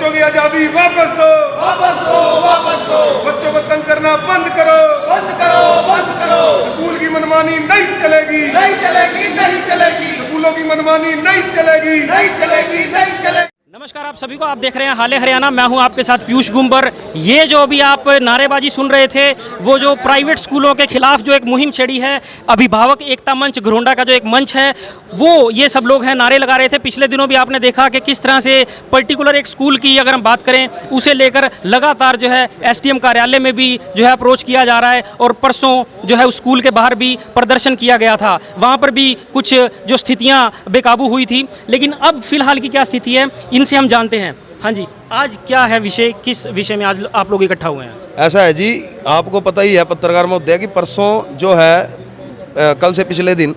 बच्चों की आजादी वापस दो, वापस दो, वापस दो। बच्चों को तंग करना बंद करो, बंद करो, बंद करो। स्कूल की मनमानी नहीं चलेगी, नहीं चलेगी, नहीं चलेगी, स्कूलों की मनमानी नहीं चलेगी, नहीं चलेगी, नहीं चलेगी। नमस्कार आप सभी को, आप देख रहे हैं हाले हरियाणा। मैं हूं आपके साथ पीयूष गुंबर। ये जो अभी आप नारेबाजी सुन रहे थे, वो जो प्राइवेट स्कूलों के खिलाफ जो एक मुहिम छेड़ी है, अभिभावक एकता मंच घरोंडा का जो एक मंच है, वो ये सब लोग हैं नारे लगा रहे थे। पिछले दिनों भी आपने देखा कि किस तरह से पर्टिकुलर एक स्कूल की अगर हम बात करें, उसे लेकर लगातार जो है एसडीएम कार्यालय में भी जो है अप्रोच किया जा रहा है, और परसों जो है उस स्कूल के बाहर भी प्रदर्शन किया गया था। वहाँ पर भी कुछ जो स्थितियाँ बेकाबू हुई थी, लेकिन अब फिलहाल की क्या स्थिति है इनसे हम जानते हैं। हाँ जी, आज क्या है विषय, किस विषय में आज आप लोग इकट्ठा हुए हैं? ऐसा है जी, आपको पता ही है पत्रकार महोदय कि परसों जो है कल से पिछले दिन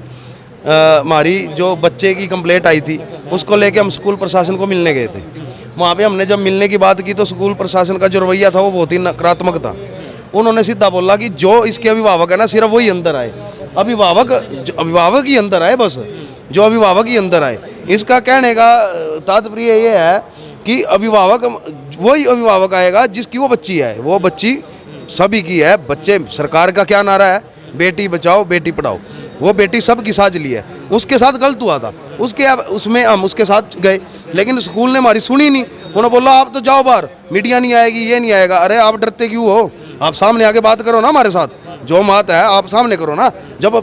हमारी जो बच्चे की कंप्लेंट आई थी, उसको लेके हम स्कूल प्रशासन को मिलने गए थे। वहाँ पे हमने जब मिलने की बात की तो स्कूल प्रशासन का जो रवैया था वो बहुत ही नकारात्मक था। उन्होंने सीधा बोला कि जो इसके अभिभावक है ना, सिर्फ वही अंदर आए, अभिभावक ही अंदर आए, बस जो अभिभावक ही अंदर आए। इसका कहने का तात्पर्य ये है कि अभिभावक वही अभिभावक आएगा जिसकी वो बच्ची है, वो बच्ची सभी की है। बच्चे, सरकार का क्या नारा है, बेटी बचाओ बेटी पढ़ाओ, वो बेटी सबकी साझ ली है। उसके साथ गलत हुआ था, उसमें हम उसके साथ गए, लेकिन स्कूल ने हमारी सुनी नहीं। उन्होंने बोला आप तो जाओ बाहर, मीडिया नहीं आएगी, ये नहीं आएगा। अरे आप डरते क्यों हो? आप सामने आके बात करो ना हमारे साथ, जो बात है आप सामने करो ना। जब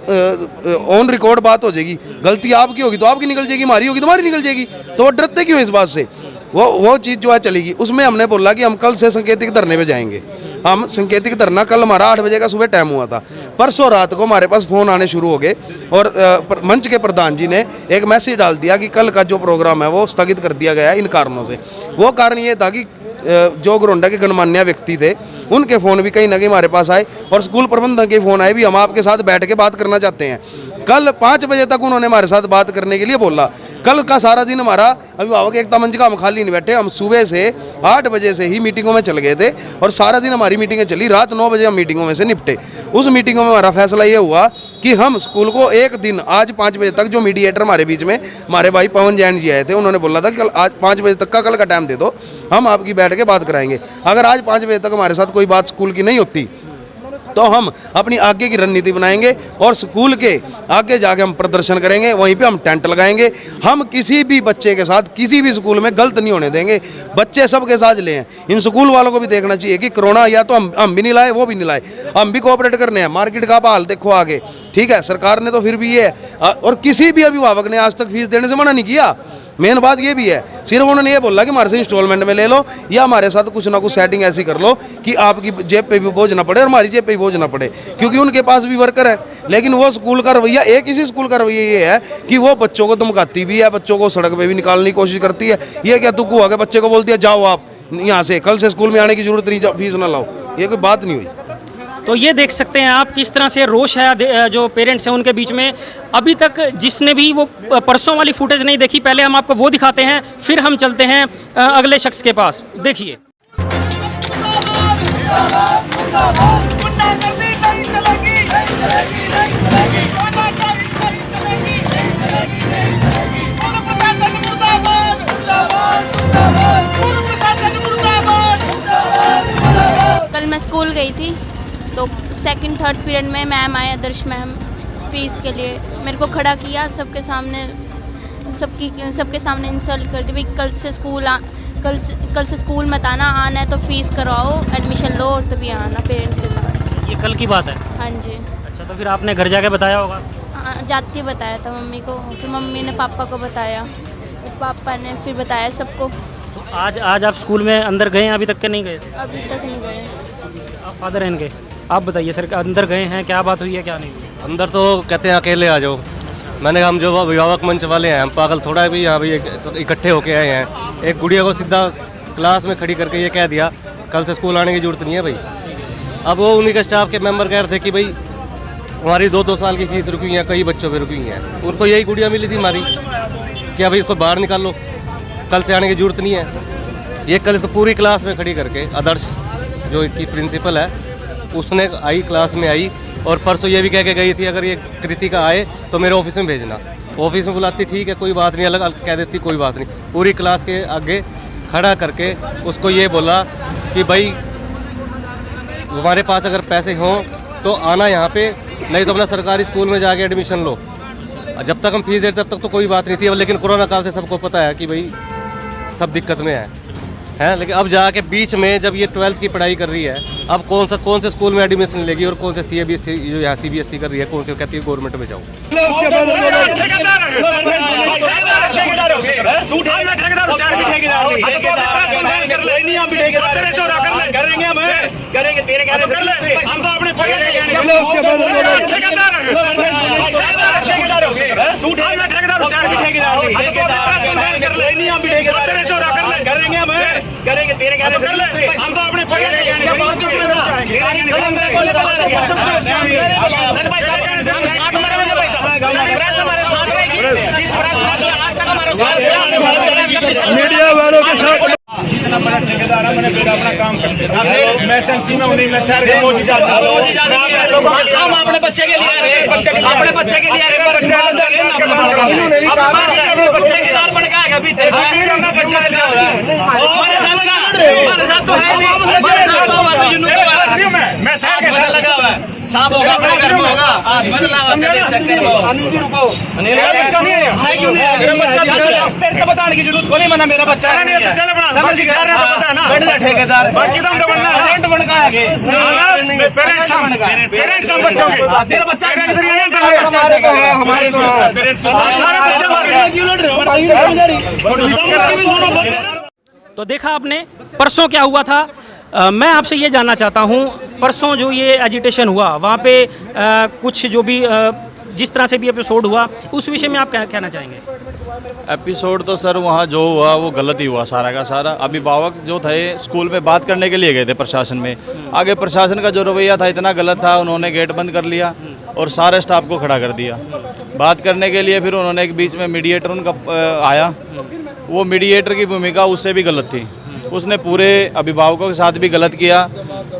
ऑन रिकॉर्ड बात हो जाएगी, गलती आपकी होगी तो आपकी निकल जाएगी, हमारी होगी तो हमारी निकल जाएगी। तो वो डरते क्यों इस बात से? वो चीज़ जो है चलेगी। उसमें हमने बोला कि हम कल से सांकेतिक धरने पे जाएंगे। हम सांकेतिक धरना, कल हमारा 8 बजे का सुबह टाइम हुआ था, परसों रात को हमारे पास फ़ोन आने शुरू हो गए, और मंच के प्रधान जी ने एक मैसेज डाल दिया कि कल का जो प्रोग्राम है वो स्थगित कर दिया गया है इन कारणों से। वो कारण ये था कि जो घरोंडा के गणमान्य व्यक्ति थे, उनके फ़ोन भी कहीं ना कहीं हमारे पास आए, और स्कूल प्रबंधन के फ़ोन आए भी, हम आपके साथ बैठ के बात करना चाहते हैं। कल 5 बजे तक उन्होंने हमारे साथ बात करने के लिए बोला। कल का सारा दिन हमारा अभिभावक एकता मंच का हम खाली नहीं बैठे, हम सुबह से 8 बजे से ही मीटिंगों में चल गए थे, और सारा दिन हमारी मीटिंगें चली। रात 9 बजे हम मीटिंगों में से निपटे। उस मीटिंगों में हमारा फैसला ये हुआ कि हम स्कूल को एक दिन, आज 5 बजे तक, जो मीडिएटर हमारे बीच में हमारे भाई पवन जैन जी आए थे, उन्होंने बोला था कि कल आज 5 बजे तक का कल का टाइम दे दो, हम आपकी बैठ के बात कराएंगे। अगर आज 5 बजे तक हमारे साथ कोई बात स्कूल की नहीं होती तो हम अपनी आगे की रणनीति बनाएंगे, और स्कूल के आगे जाके हम प्रदर्शन करेंगे, वहीं पे हम टेंट लगाएंगे। हम किसी भी बच्चे के साथ किसी भी स्कूल में गलत नहीं होने देंगे। बच्चे सबके साथ ले हैं। इन स्कूल वालों को भी देखना चाहिए कि कोरोना या तो हम भी नहीं लाए, वो भी नहीं लाए, हम भी कोऑपरेट करने हैं। मार्केट का हाल देखो आगे, ठीक है, सरकार ने तो फिर भी ये है, और किसी भी अभिभावक ने आज तक फीस देने से मना नहीं किया। मेन बात ये भी है, सिर्फ उन्होंने ये बोला कि हमारे से इंस्टॉलमेंट में ले लो, या हमारे साथ कुछ ना कुछ सेटिंग ऐसी कर लो कि आपकी जेब पे भी बोझ ना पड़े और हमारी जेब पे भी बोझ ना पड़े, क्योंकि उनके पास भी वर्कर है। लेकिन वो स्कूल का रवैया, एक इसी स्कूल का रवैया ये है कि वो बच्चों को धमकाती भी है, बच्चों को सड़क पे भी निकालने की कोशिश करती है। ये क्या तू को आगे बच्चे को बोलती है जाओ आप यहाँ से, कल से स्कूल में आने की जरूरत नहीं, फीस ना लाओ, ये कोई बात नहीं हुई। तो ये देख सकते हैं आप किस तरह से रोष है जो पेरेंट्स हैं उनके बीच में। अभी तक जिसने भी वो परसों वाली फुटेज नहीं देखी, पहले हम आपको वो दिखाते हैं, फिर हम चलते हैं अगले शख्स के पास। देखिए। कल मैं स्कूल गई थी तो 2nd 3rd पीरियड में मैम आए, आदर्श मैम, फीस के लिए मेरे को खड़ा किया, सबके सामने इंसल्ट कर दी। भाई कल से स्कूल मत आना है तो फीस करवाओ, एडमिशन लो और तभी आना पेरेंट्स के साथ। ये कल की बात है? हाँ जी। अच्छा, तो फिर आपने घर जाके बताया होगा? हाँ, जाते बताया था मम्मी को, फिर मम्मी ने पापा को बताया, पापा ने फिर बताया सबको। तो आज आप स्कूल में अंदर गए हैं? अभी तक के नहीं गए? अभी तक नहीं गए। आप फादर हैं इनके, आप बताइए सर, अंदर गए हैं, क्या बात हुई है क्या नहीं? अंदर तो कहते हैं अकेले आ जाओ। मैंने कहा हम जो अभिभावक मंच वाले हैं, हम पागल थोड़ा भी यहाँ भी इकट्ठे होके आए हैं। एक गुड़िया को सीधा क्लास में खड़ी करके ये कह दिया कल से स्कूल आने की जरूरत नहीं है भाई। अब वो उन्हीं के स्टाफ के मेंबर कह रहे थे कि भाई हमारी 2-2 साल की फीस रुकी हुई है, कई बच्चों पे रुकी हुई हैं। उनको यही गुड़िया मिली थी हमारी कि अभी इसको बाहर निकाल लो, कल से आने की जरूरत नहीं है। ये कल इसको पूरी क्लास में खड़ी करके, आदर्श जो इसकी प्रिंसिपल है, उसने आई क्लास में आई, और परसों ये भी कह के गई थी अगर ये कृतिका आए तो मेरे ऑफिस में भेजना। ऑफिस में बुलाती, ठीक है कोई बात नहीं, अलग कह देती कोई बात नहीं। पूरी क्लास के आगे खड़ा करके उसको ये बोला कि भाई हमारे पास अगर पैसे हों तो आना यहाँ पे, नहीं तो अपना सरकारी स्कूल में जाके एडमिशन लो। जब तक हम फीस देते तब तक तो कोई बात नहीं थी, लेकिन कोरोना काल से सबको पता है कि भाई सब दिक्कत में है। लेकिन अब जाके बीच में जब ये 12th की पढ़ाई कर रही है, अब कौन से स्कूल में एडमिशन लेगी और कौन से CBSE जो यहाँ CBSE कर रही है, कौन से कहती है गवर्नमेंट में जाओ। करेंगे तेरे कहने कर ले, हम तो अपने मीडिया वालों के साथ जितना बड़ा ठेकेदार है, मैंने फिर अपना काम करते मैं सेंसी में उन्हीं में शहर के रोज जाता हम अपने बच्चे के लिए अपने बच्चे के लिए ठेकेदार बन गया अभी मैं शहर के साथ लगा हुआ है साहब होगा घर में होगा तेरे को बताने की जरूरत को नहीं मना मेरा बच्चा ठेकेदार बाकी बन का आगे पेरेंट्स हम बच्चों के तेरा बच्चा हमारे तो देखा आपने परसों क्या हुआ था। मैं आपसे ये जानना चाहता हूँ, परसों जो ये एजिटेशन हुआ वहाँ पे कुछ जो भी जिस तरह से भी एपिसोड हुआ उस विषय में आप क्या कहना चाहेंगे? एपिसोड तो सर वहाँ जो हुआ वो गलत ही हुआ सारा का सारा। अभिभावक जो थे स्कूल में बात करने के लिए गए थे प्रशासन में, आगे प्रशासन का जो रवैया था इतना गलत था, उन्होंने गेट बंद कर लिया और सारे स्टाफ को खड़ा कर दिया बात करने के लिए। फिर उन्होंने एक बीच में मीडिएटर उनका आया, वो मीडिएटर की भूमिका उससे भी गलत थी, उसने पूरे अभिभावकों के साथ भी गलत किया,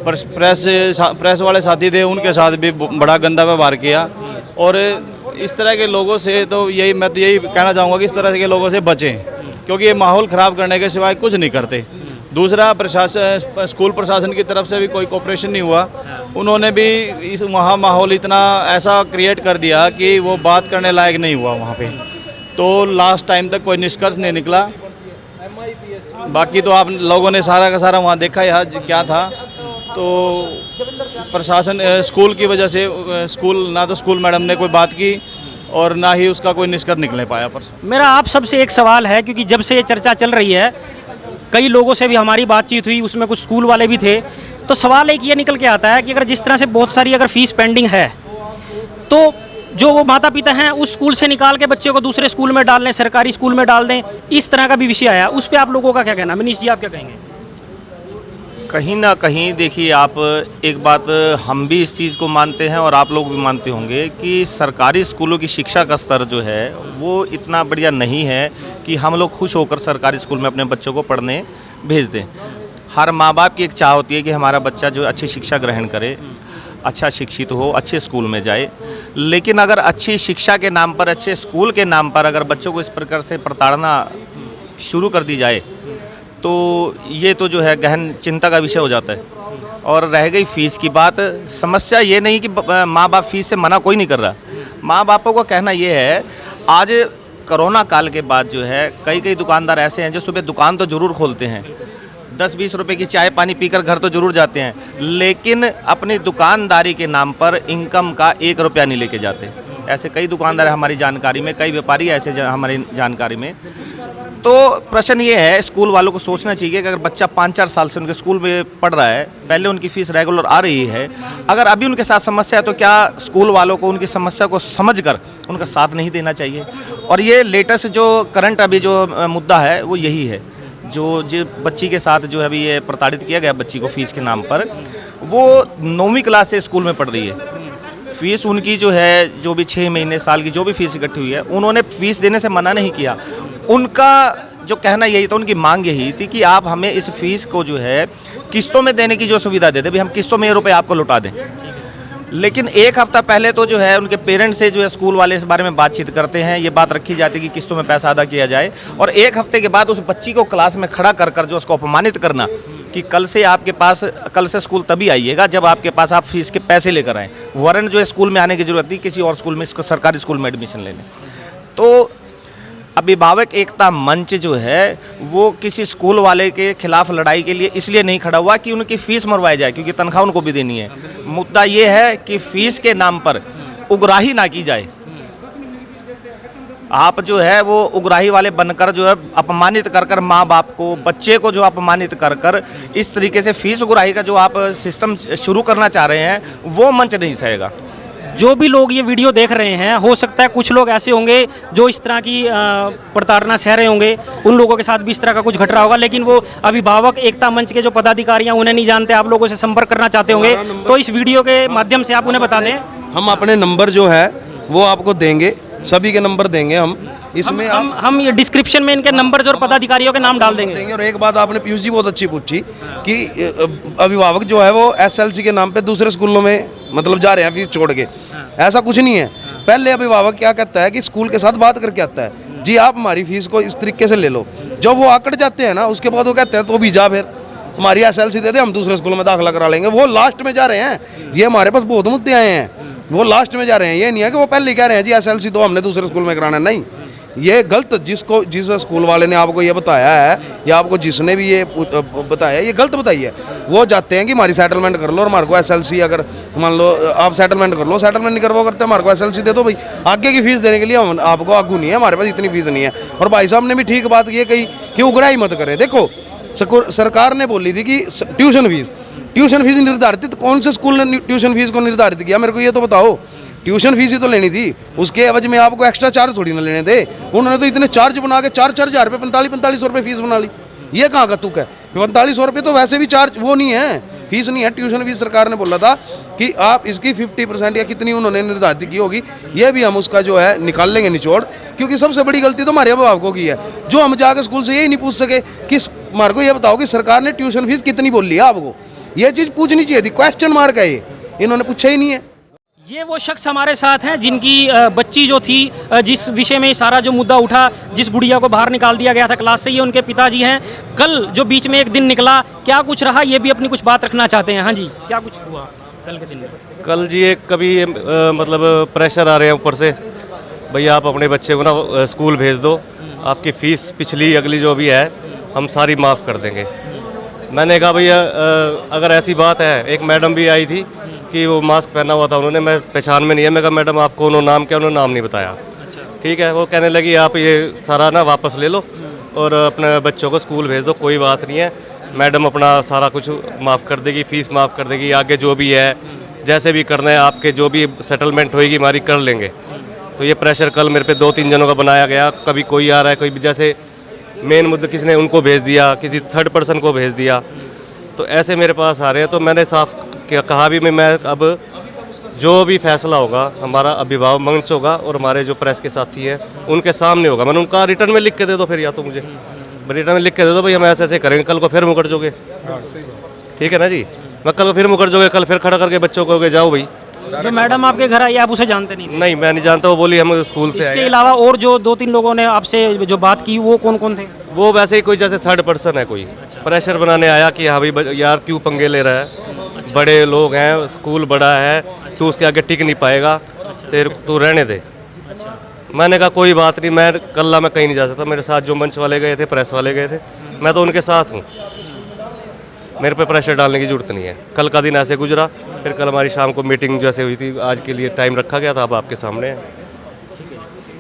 प्रेस वाले साथी थे उनके साथ भी बड़ा गंदा व्यवहार किया। और इस तरह के लोगों से तो मैं तो यही कहना चाहूँगा कि इस तरह के लोगों से बचें, क्योंकि ये माहौल ख़राब करने के सिवाय कुछ नहीं करते। दूसरा, प्रशासन स्कूल प्रशासन की तरफ से भी कोई कोऑपरेशन नहीं हुआ, उन्होंने भी इस वहाँ माहौल इतना ऐसा क्रिएट कर दिया कि वो बात करने लायक नहीं हुआ वहाँ पे। तो लास्ट टाइम तक कोई निष्कर्ष नहीं निकला। बाकी तो आप लोगों ने सारा का सारा वहाँ देखा यहाँ क्या था। तो प्रशासन स्कूल की वजह से ना तो स्कूल मैडम ने कोई बात की और ना ही उसका कोई निष्कर्ष निकलने पाया। परसों मेरा आप सबसे एक सवाल है, क्योंकि जब से ये चर्चा चल रही है, कई लोगों से भी हमारी बातचीत हुई, उसमें कुछ स्कूल वाले भी थे, तो सवाल एक ये निकल के आता है कि अगर जिस तरह से बहुत सारी अगर फीस पेंडिंग है तो जो वो माता पिता हैं उस स्कूल से निकाल के बच्चे को दूसरे स्कूल में डाल दें, सरकारी स्कूल में डाल दें, इस तरह का भी विषय आया। उस पर आप लोगों का क्या कहना? मनीष जी, आप क्या कहेंगे? कहीं ना कहीं देखिए, आप एक बात हम भी इस चीज़ को मानते हैं और आप लोग भी मानते होंगे कि सरकारी स्कूलों की शिक्षा का स्तर जो है वो इतना बढ़िया नहीं है कि हम लोग खुश होकर सरकारी स्कूल में अपने बच्चों को पढ़ने भेज दें। हर माँ बाप की एक चाह होती है कि हमारा बच्चा जो अच्छी शिक्षा ग्रहण करे, अच्छा शिक्षित हो, अच्छे स्कूल में जाए। लेकिन अगर अच्छी शिक्षा के नाम पर, अच्छे स्कूल के नाम पर अगर बच्चों को इस प्रकार से प्रताड़ना शुरू कर दी जाए तो ये तो जो है गहन चिंता का विषय हो जाता है। और रह गई फ़ीस की बात, समस्या ये नहीं कि माँ बाप फीस से मना कोई नहीं कर रहा। माँ बापों का कहना ये है, आज कोरोना काल के बाद जो है कई दुकानदार ऐसे हैं जो सुबह दुकान तो ज़रूर खोलते हैं, 10-20 रुपए की चाय पानी पीकर घर तो ज़रूर जाते हैं, लेकिन अपनी दुकानदारी के नाम पर इनकम का 1 रुपया नहीं लेके जाते। ऐसे कई दुकानदार हमारी जानकारी में, कई व्यापारी ऐसे हमारी जानकारी में। तो प्रश्न ये है, स्कूल वालों को सोचना चाहिए कि अगर बच्चा 5-4 साल से उनके स्कूल में पढ़ रहा है, पहले उनकी फ़ीस रेगुलर आ रही है, अगर अभी उनके साथ समस्या है तो क्या स्कूल वालों को उनकी समस्या को समझकर उनका साथ नहीं देना चाहिए? और ये लेटेस्ट जो करंट अभी जो मुद्दा है वो यही है, जो बच्ची के साथ जो अभी ये प्रताड़ित किया गया बच्ची को फ़ीस के नाम पर, वो 9वीं क्लास से स्कूल में पढ़ रही है। फ़ीस उनकी जो है, जो भी 6 महीने साल की जो भी फ़ीस इकट्ठी हुई है, उन्होंने फ़ीस देने से मना नहीं किया। उनका जो कहना यही था, उनकी मांग यही थी कि आप हमें इस फ़ीस को जो है किस्तों में देने की जो सुविधा देते, भाई हम किस्तों में ये रुपये आपको लौटा दें। लेकिन एक हफ्ता पहले तो जो है उनके पेरेंट्स से जो है स्कूल वाले इस बारे में बातचीत करते हैं, ये बात रखी जाती है कि किस्तों में पैसा अदा किया जाए, और एक हफ्ते के बाद उस बच्ची को क्लास में खड़ा कर जो उसको अपमानित करना कि कल से स्कूल तभी आइएगा जब आपके पास आप फीस के पैसे लेकर आएँ, वरन जो है स्कूल में आने की जरूरत नहीं, किसी और स्कूल में, इसको सरकारी स्कूल में एडमिशन लेने। तो अभिभावक एकता मंच जो है वो किसी स्कूल वाले के खिलाफ लड़ाई के लिए इसलिए नहीं खड़ा हुआ कि उनकी फ़ीस मरवाई जाए, क्योंकि तनख्वाह उनको भी देनी है। मुद्दा ये है कि फ़ीस के नाम पर उगराही ना की जाए। आप जो है वो उगराही वाले बनकर जो है अपमानित कर माँ बाप को, बच्चे को जो अपमानित कर इस तरीके से फ़ीस उगराही का जो आप सिस्टम शुरू करना चाह रहे हैं वो मंच नहीं सहेगा। जो भी लोग ये वीडियो देख रहे हैं, हो सकता है कुछ लोग ऐसे होंगे जो इस तरह की प्रताड़ना सह रहे होंगे, उन लोगों के साथ भी इस तरह का कुछ घट रहा होगा, लेकिन वो अभिभावक एकता मंच के जो पदाधिकारी हैं उन्हें नहीं जानते, आप लोगों से संपर्क करना चाहते होंगे, तो इस वीडियो के माध्यम से आप उन्हें बता दें। हम अपने नंबर जो है वो आपको देंगे, सभी के नंबर देंगे हम इसमें। हम ये डिस्क्रिप्शन में इनके नंबर और पदाधिकारियों के नाम डाल देंगे। और एक बात आपने पीयूष जी बहुत अच्छी पूछी कि अभिभावक जो है वो एसएलसी के नाम पे दूसरे स्कूलों में मतलब जा रहे हैं फीस छोड़ के। ऐसा कुछ नहीं है। पहले अभिभावक क्या कहता है कि स्कूल के साथ बात करके आता है, जी आप हमारी फीस को इस तरीके से ले लो। जब वो आकड़ जाते हैं ना, उसके बाद वो कहते हैं तो भी जा, फिर हमारी एसएलसी दे दे, हम दूसरे स्कूल में दाखिला करा लेंगे। वो लास्ट में जा रहे हैं। ये हमारे पास बहुत मुद्दे आए हैं, वो लास्ट में जा रहे हैं। ये नहीं है कि वो पहले कह रहे हैं जी एसएलसी तो हमने दूसरे स्कूल में कराना। नहीं, ये गलत, जिस स्कूल वाले ने आपको ये बताया है या आपको जिसने भी ये बताया, ये गलत बताई है। वो जाते हैं कि हमारी सेटलमेंट कर लो और हमारे को एसएलसी, अगर मान लो आप सेटलमेंट कर लो, सेटलमेंट नहीं कर वो करते हमारे को एसएलसी दे दो भाई, आगे की फीस देने के लिए हम आपको आगू नहीं है, हमारे पास इतनी फीस नहीं है। और भाई साहब ने भी ठीक बात ये कही कि उगराही मत करें। देखो सरकार ने बोली थी कि ट्यूशन फीस निर्धारित, कौन से स्कूल ने ट्यूशन फीस को निर्धारित किया, मेरे को ये तो बताओ। ट्यूशन फीस ही तो लेनी थी, उसके एवज में आपको एक्स्ट्रा चार्ज थोड़ी ना लेने थे। उन्होंने तो इतने चार्ज बना के 4,000 रुपये 4500 रुपये फीस बना ली। ये कहाँ का तुक है? 4500 रुपये तो वैसे भी चार्ज वो नहीं है, फीस नहीं है। ट्यूशन फीस सरकार ने बोला था कि आप इसकी 50% या कितनी उन्होंने निर्धारित की होगी, ये भी हम उसका जो है निकाल लेंगे निचोड़। क्योंकि सबसे बड़ी गलती तो हमारे अभिभावकों की है, जो हम जाकर स्कूल से यही नहीं पूछ सके कि हमारे को ये बताओ कि सरकार ने ट्यूशन फीस कितनी बोल ली है आपको। ये चीज़ पूछनी चाहिए थी, क्वेश्चन मार्क है ये, इन्होंने पूछा ही नहीं है। ये वो शख्स हमारे साथ हैं जिनकी बच्ची जो थी, जिस विषय में सारा जो मुद्दा उठा, जिस गुड़िया को बाहर निकाल दिया गया था क्लास से, ये उनके पिताजी हैं। कल जो बीच में एक दिन निकला, क्या कुछ रहा, ये भी अपनी कुछ बात रखना चाहते हैं। हाँ जी, क्या कुछ हुआ कल के दिन में? कल जी एक कभी मतलब प्रेशर आ रहे हैं ऊपर से, भैया आप अपने बच्चे को ना स्कूल भेज दो, आपकी फ़ीस पिछली अगली जो भी है हम सारी माफ़ कर देंगे। मैंने कहा भैया अगर ऐसी बात है, एक मैडम भी आई थी कि वो मास्क पहना हुआ था उन्होंने, मैं पहचान में नहीं है। मैं कहा मैडम आपको उन्होंने नाम क्या, उन्होंने नाम नहीं बताया। ठीक है, वो कहने लगी आप ये सारा ना वापस ले लो और अपने बच्चों को स्कूल भेज दो, कोई बात नहीं है, मैडम अपना सारा कुछ माफ़ कर देगी, फ़ीस माफ़ कर देगी, आगे जो भी है जैसे भी करना है आपके जो भी सेटलमेंट होएगी हमारी कर लेंगे। तो ये प्रेशर कल मेरे पे 2-3 जनों का बनाया गया। कभी कोई आ रहा है, कोई जैसे मेन मुद्दे किसी ने उनको भेज दिया, किसी थर्ड पर्सन को भेज दिया, तो ऐसे मेरे पास आ रहे हैं। तो मैंने साफ कहा भी मैं अब जो भी फैसला होगा हमारा अभिभावक मंच होगा और हमारे जो प्रेस के साथी हैं उनके सामने होगा। मैंने उनका रिटर्न में लिख के दे दो, फिर या तो मुझे रिटर्न में लिख के दे दो भाई हम ऐसे ऐसे करेंगे, कल को फिर मुकर जोगे। ठीक है ना जी, मैं कल को फिर मुकर जोगे, कल फिर खड़ा करके बच्चों को जाओ भाई। जो मैडम आपके घर आई, आप उसे जानते नहीं? नहीं, मैं नहीं जानता। वो बोली हम स्कूल से। इसके अलावा और जो 2-3 लोगों ने आपसे जो बात की, वो कौन कौन थे? वो वैसे ही कोई जैसे थर्ड पर्सन है, कोई प्रेशर बनाने आया कि हाँ भाई यार क्यों पंगे ले रहा है, बड़े लोग हैं, स्कूल बड़ा है, तू उसके आगे टिक नहीं पाएगा, तेरे तू रहने दे। मैंने कहा कोई बात नहीं, मैं कल्ला मैं कहीं नहीं जा सकता, मेरे साथ जो मंच वाले गए थे, प्रेस वाले गए थे, मैं तो उनके साथ हूँ, मेरे पे प्रेशर डालने की जरूरत नहीं है। कल का दिन ऐसे गुजरा, फिर कल हमारी शाम को मीटिंग जैसे हुई थी, आज के लिए टाइम रखा गया था, अब आपके सामने है।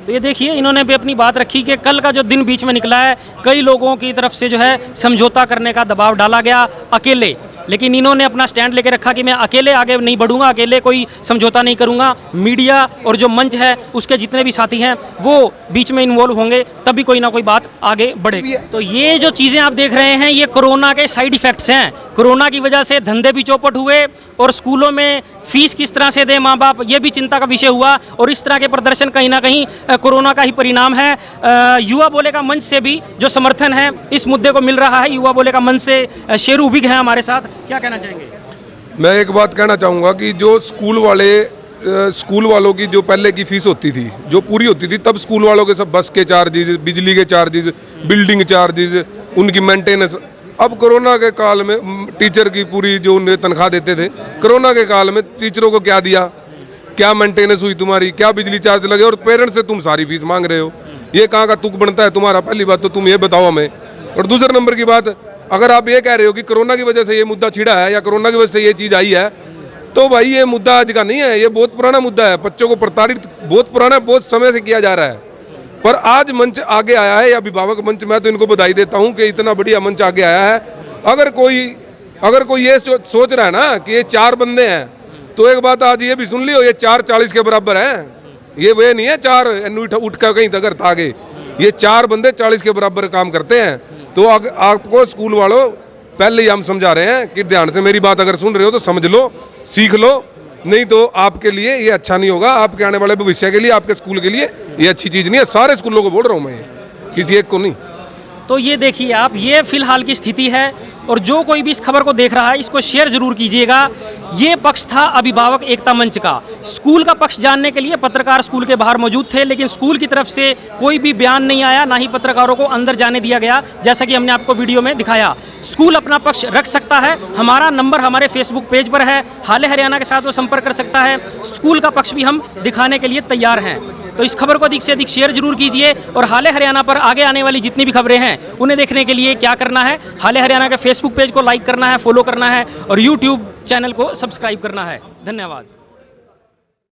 तो ये देखिए, इन्होंने भी अपनी बात रखी कि कल का जो दिन बीच में निकला है, कई लोगों की तरफ से जो है समझौता करने का दबाव डाला गया अकेले, लेकिन इन्होंने अपना स्टैंड लेके रखा कि मैं अकेले आगे नहीं बढ़ूंगा, अकेले कोई समझौता नहीं करूंगा। मीडिया और जो मंच है उसके जितने भी साथी हैं वो बीच में इन्वॉल्व होंगे, तभी कोई ना कोई बात आगे बढ़ेगी। तो ये जो चीज़ें आप देख रहे हैं, ये कोरोना के साइड इफ़ेक्ट्स हैं। कोरोना की वजह से धंधे भी चौपट हुए और स्कूलों में फीस किस तरह से दें माँ बाप, ये भी चिंता का विषय हुआ। और इस तरह के प्रदर्शन कहीं ना कहीं कोरोना का ही परिणाम है। युवा बोलेगा मंच से भी जो समर्थन है इस मुद्दे को मिल रहा है। युवा बोलेगा मंच से शेरू विग है हमारे साथ, क्या कहना चाहेंगे? मैं एक बात कहना चाहूँगा कि जो स्कूल वालों की जो पहले की फीस होती थी, जो पूरी होती थी, तब स्कूल वालों के सब बस के चार्जेस, बिजली के चार्जेस, बिल्डिंग चार्जेस, उनकी मेंटेनेंस। अब कोरोना के काल में टीचर की पूरी जो उन्हें तनख्वाह देते थे, कोरोना के काल में टीचरों को क्या दिया, क्या मेंटेनेंस हुई तुम्हारी, क्या बिजली चार्ज लगे, और पेरेंट्स से तुम सारी फीस मांग रहे हो। ये कहाँ का तुक बनता है तुम्हारा? पहली बात तो तुम ये बताओ हमें। और दूसरे नंबर की बात, अगर आप ये कह रहे हो कि कोरोना की वजह से ये मुद्दा छिड़ा है या कोरोना की वजह से ये चीज़ आई है, तो भाई ये मुद्दा आज का नहीं है, ये बहुत पुराना मुद्दा है। बच्चों को प्रताड़ित बहुत पुराना, बहुत समय से किया जा रहा है, पर आज मंच आगे आया है, या अभिभावक मंच, मैं तो इनको बधाई देता हूँ कि इतना बढ़िया मंच आगे आया है। अगर कोई ये सोच रहा है ना कि ये 4 बंदे हैं, तो एक बात आज ये भी सुन लियो, ये 4 40 के बराबर हैं। ये वे नहीं है 4 उठ कर कहीं तक आगे, ये 4 बंदे 40 के बराबर काम करते हैं। तो आपको स्कूल वालों पहले ही हम समझा रहे हैं कि ध्यान से मेरी बात अगर सुन रहे हो तो समझ लो, सीख लो, नहीं तो आपके लिए ये अच्छा नहीं होगा। आपके आने वाले भविष्य के लिए, आपके स्कूल के लिए ये अच्छी चीज़ नहीं है। सारे स्कूलों को बोल रहा हूँ मैं, किसी एक को नहीं। तो ये देखिए आप, ये फिलहाल की स्थिति है। और जो कोई भी इस खबर को देख रहा है, इसको शेयर जरूर कीजिएगा। ये पक्ष था अभिभावक एकता मंच का। स्कूल का पक्ष जानने के लिए पत्रकार स्कूल के बाहर मौजूद थे, लेकिन स्कूल की तरफ से कोई भी बयान नहीं आया, ना ही पत्रकारों को अंदर जाने दिया गया, जैसा कि हमने आपको वीडियो में दिखाया। स्कूल अपना पक्ष रख सकता है, हमारा नंबर हमारे फेसबुक पेज पर है, हाले हरियाणा के साथ वो संपर्क कर सकता है। स्कूल का पक्ष भी हम दिखाने के लिए तैयार हैं। तो इस खबर को अधिक से अधिक शेयर जरूर कीजिए, और हाले हरियाणा पर आगे आने वाली जितनी भी खबरें हैं उन्हें देखने के लिए क्या करना है, हाले हरियाणा के फेसबुक पेज को लाइक करना है, फॉलो करना है, और यूट्यूब चैनल को सब्सक्राइब करना है। धन्यवाद।